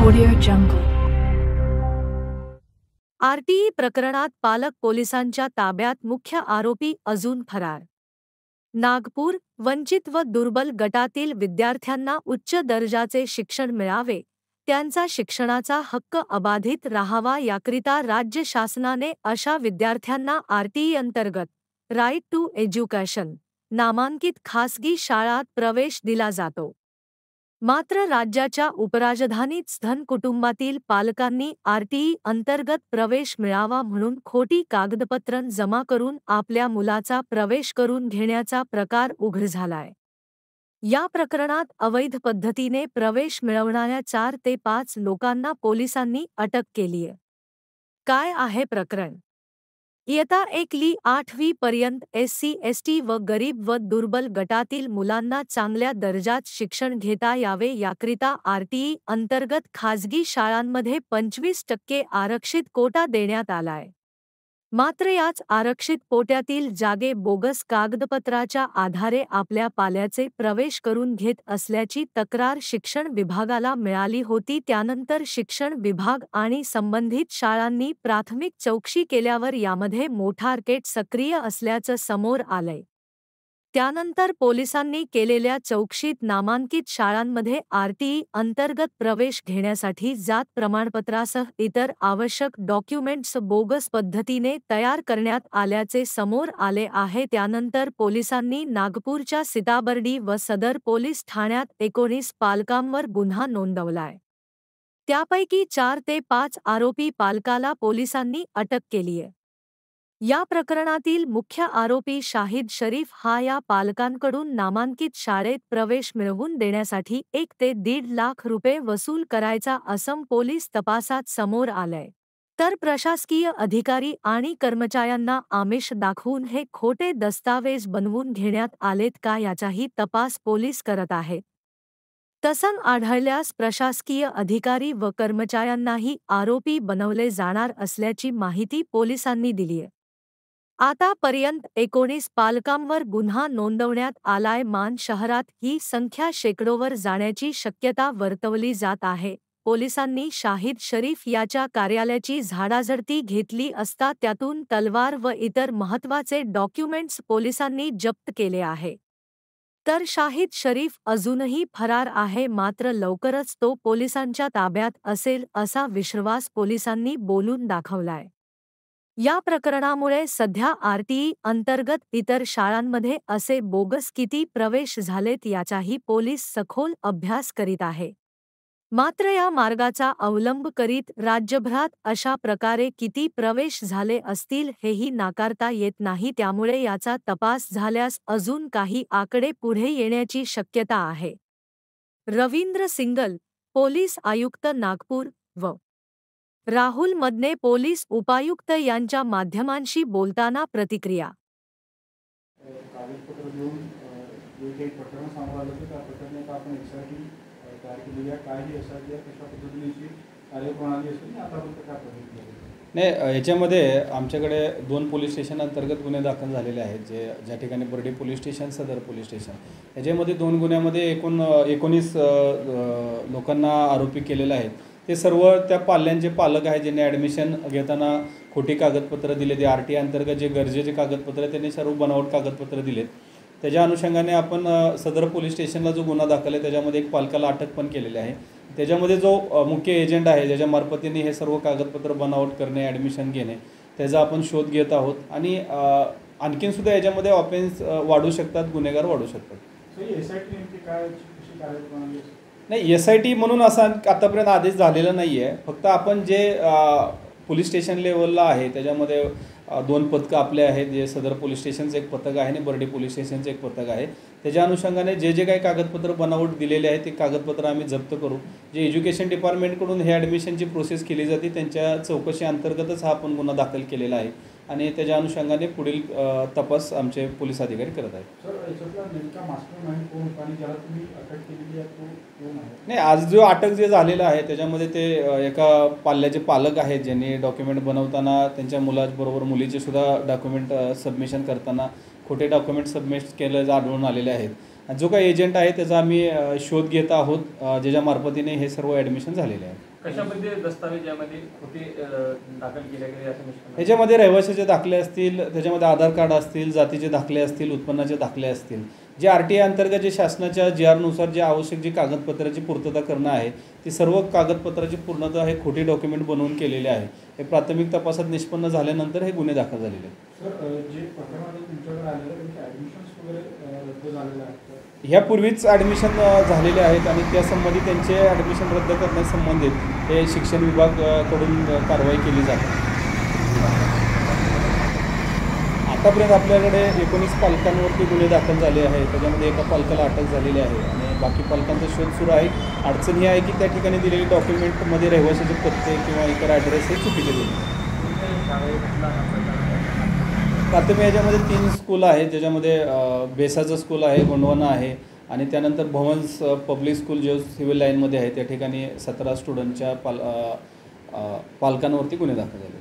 Audio Jungle. RTE प्रकरणात पालक पोलिसांच्या ताब्यात, मुख्य आरोपी अजून फरार. नागपूर. वंचित व दुर्बल गटातील विद्यार्थ्यांना उच्च दर्जाचे शिक्षण मिळावे, त्यांचा शिक्षणाचा हक्क अबाधित राहावा याकरिता राज्य शासनाने अशा विद्यार्थ्यांना आरटीई अंतर्गत राईट टू एज्युकेशन नामांकित खासगी शाळांत प्रवेश दिला जातो. मात्र राज्याच्या उपराजधानीत धन कुटुंबातील पालकांनी आरटीई अंतर्गत प्रवेश मिळावा म्हणून खोटी कागदपत्र जमा करून आपल्या मुलाचा प्रवेश करून घेण्याचा प्रकार उघड झालाय. या प्रकरणात अवैध पद्धतीने प्रवेश मिळवणाऱ्या 4 ते 5 लोकांना पोलिसांनी अटक केलीय. काय आहे प्रकरण? इयत्ता 1ली 8वी पर्यंत SC/ST व गरीब व दुर्बल गटातील मुलांना चांगल्या दर्जात शिक्षण घेता यावे याकरिता आरटीई अंतर्गत खाजगी शाळांमध्ये 25% आरक्षित कोटा देण्यात आलाय. मात्र याच आरक्षित कोट्यातील जागे बोगस कागदपत्राच्या आधारे आपल्या पाल्याचे प्रवेश करून घेत असल्याची तक्रार शिक्षण विभागाला मिळाली होती. त्यानंतर शिक्षण विभाग आणि संबंधित शाळांनी प्राथमिक चौकशी केल्यावर यामध्ये मोठा रॅकेट सक्रिय असल्याचं समोर आलंय. त्यानंतर पोलिसांनी केलेल्या चौकशीत नामांकित शाळांमध्ये आरटीई अंतर्गत प्रवेश घेण्यासाठी जात प्रमाणपत्रासह इतर आवश्यक डॉक्युमेंट्स बोगस पद्धतीने तयार करण्यात आल्याचे समोर आले आहे. त्यानंतर पोलिसांनी नागपूरच्या सीताबर्डी व सदर पोलीस ठाण्यात 19 पालकांवर गुन्हा नोंदवलाय. त्यापैकी 4 ते 5 आरोपी पालकाला पोलिसांनी अटक केलीय. या प्रकरणातील मुख्य आरोपी शाहिद शरीफ हा या पालकांकडून नामांकित शाळेत प्रवेश मिळवून देण्यासाठी 1 ते 1.5 लाख रुपये वसूल करायचा असं पोलीस तपासात समोर आलंय. तर प्रशासकीय अधिकारी आणि कर्मचाऱ्यांना आमिष दाखवून हे खोटे दस्तावेज बनवून घेण्यात आलेत का याचाही तपास पोलीस करत आहेत. तसं आढळल्यास प्रशासकीय अधिकारी व कर्मचाऱ्यांनाही आरोपी बनवले जाणार असल्याची माहिती पोलिसांनी दिलीय. आतापर्यंत 19 पालकांवर गुन्हा नोंदवण्यात आलाय. मान शहरात ही संख्या शेकडोवर जाण्याची शक्यता वर्तवली जात आहे. पोलिसांनी शाहिद शरीफ याच्या कार्यालयाची झाडाझडती घेतली असता त्यातून तलवार व इतर महत्त्वाचे डॉक्युमेंट्स पोलिसांनी जप्त केले आहे. तर शाहिद शरीफ अजूनही फरार आहे. मात्र लवकरच तो पोलिसांच्या ताब्यात असेल असा विश्वास पोलिसांनी बोलून दाखवलाय. या प्रकरणामुळे सध्या आरटीई अंतर्गत इतर शाळांमध्ये असे बोगस किती प्रवेश झालेत याचाही पोलीस सखोल अभ्यास करीत आहे. मात्र या मार्गाचा अवलंब करीत राज्यभरात अशा प्रकारे किती प्रवेश झाले असतील हेही नाकारता येत नाही. त्यामुळे याचा तपास झाल्यास अजून काही आकडे पुढे येण्याची शक्यता आहे. रवींद्र सिंगल, पोलीस आयुक्त नागपूर व राहुल मदने, पोलीस उपायुक्त यांच्या माध्यमांशी बोलताना प्रतिक्रिया. कागदपत्र देऊन जे प्रकरण समोर आलं त्या प्रकरणात आपण एक्सआयटी तयार केलेली आहे. काही एक्सआयटी कशा पद्धतीची कार्यप्रणाली असेल आतापर्यंत काय पद्धती नाही. याच्यामध्ये आमच्याकडे 2 पोलीस स्टेशन अंतर्गत गुन्हे दाखल झालेले आहेत. ज्या ठिकाणी बर्डी पोलीस स्टेशन, सदर पोलीस स्टेशन याच्यामध्ये 2 गुन्ह्यामध्ये एकूण 19 लोकांना आरोपी केलेले आहेत. ते सर्व त्या पाल्यांचे पालक आहेत ज्यांनी ॲडमिशन घेताना खोटी कागदपत्र दिले. ते आरटीई अंतर्गत जे गरजेचे कागदपत्र त्यांनी सर्व बनावट कागदपत्र दिलेत. त्याच्या अनुषंगाने आपण सदर पोलीस स्टेशनला जो गुन्हा दाखल आहे त्याच्यामध्ये एक पालकाला अटक पण केलेली आहे. त्याच्यामध्ये जो मुख्य एजंट आहे ज्याच्या मार्फतीने हे सर्व कागदपत्र बनावट करणे, ॲडमिशन घेणे त्याचा आपण शोध घेत आहोत. आणि आणखीनसुद्धा याच्यामध्ये ऑफेन्स वाढू शकतात, गुन्हेगार वाढू शकतात. नाही, SIT म्हणून असा आतापर्यंत आदेश झालेला नाही आहे. फक्त आपण जे पोलीस स्टेशन लेवलला आहे त्याच्यामध्ये 2 पथकं आपले आहेत. जे सदर पोलीस स्टेशनचं एक पथक आहे आणि बर्डी पोलीस स्टेशनचं एक पथक आहे. त्याच्या अनुषंगाने जे काही कागदपत्र बनावट दिलेले आहेत ते कागदपत्र आम्ही जप्त करू. जे एज्युकेशन डिपार्टमेंटकडून हे ॲडमिशनची प्रोसेस केली जाते त्यांच्या चौकशी अंतर्गतच हा आपण गुन्हा दाखल केलेला आहे. आणि त्याच्या अनुषंगाने पुढील तपास आमचे पोलीस अधिकारी करत आहेत. सर, याच्यातला नेमका मास्टर माइंड कोण होता आणि ज्याला तुम्ही अटक केलेली आहे तो कोण आहे? नाही, आज जो अटक जे झालेला आहे त्याच्यामध्ये ते एका पाल्याचे पालक आहेत ज्यांनी डॉक्युमेंट बनवताना त्यांच्या मुलाबरोबर मुलीचे सुद्धा डॉक्युमेंट सबमिशन करताना खोटे डॉक्युमेंट सबमिट केलं आढळून आलेले आहेत. आणि जो काही एजंट आहे त्याचा आम्ही शोध घेत आहोत, ज्याच्या मार्फतीने हे सर्व ॲडमिशन झालेले आहे. कशामध्ये दस्तावेज यामध्ये खोटे दाखल केले गेले असं निष्पन्न? याच्यामध्ये रहिवाशाचे दाखले असतील, त्याच्यामध्ये आधार कार्ड असतील, जातीचे दाखले असतील, उत्पन्नाचे दाखले असतील. जे RTI अंतर्गत जे शासनाच्या GR नुसार जे आवश्यक जी कागदपत्राची पूर्तता करणं आहे ती सर्व कागदपत्राची पूर्णता हे खोटी डॉक्युमेंट बनवून केलेले आहे. हे प्राथमिक तपासात निष्पन्न झाल्यानंतर हे गुन्हे दाखल झालेले आहेत. सर, जे प्रकरण तुमच्याकडे आलेलं त्यांचे ॲडमिशन्स वगैरे रद्द झालेले आहेत? ह्यापूर्वीच ॲडमिशन झालेले आहेत आणि त्यासंबंधी त्यांचे ॲडमिशन रद्द करण्यासंबंधित हे शिक्षण विभागाकडून कारवाई केली जाते. आतापर्यंत आपल्याकडे 19 पालकांवरती गुन्हे दाखल झाले आहेत. त्याच्यामध्ये एका पालकाला अटक झालेली आहे आणि बाकी पालकांचा शोध सुरू आहे. अडचण ही आहे की त्या ठिकाणी दिलेली डॉक्युमेंटमध्ये रहिवाशाचे पत्ते किंवा इतर ॲड्रेस हे चुकीचे दिले. प्राथमिक याच्यामध्ये 3 स्कूल आहेत, ज्याच्यामध्ये बेसाचं स्कूल आहे, गोंडवाना आहे आणि त्यानंतर भवन्स पब्लिक स्कूल जे सिव्हिल लाईनमध्ये आहे त्या ठिकाणी 17 स्टुडंटच्या पालकांवरती गुन्हे दाखल झाले.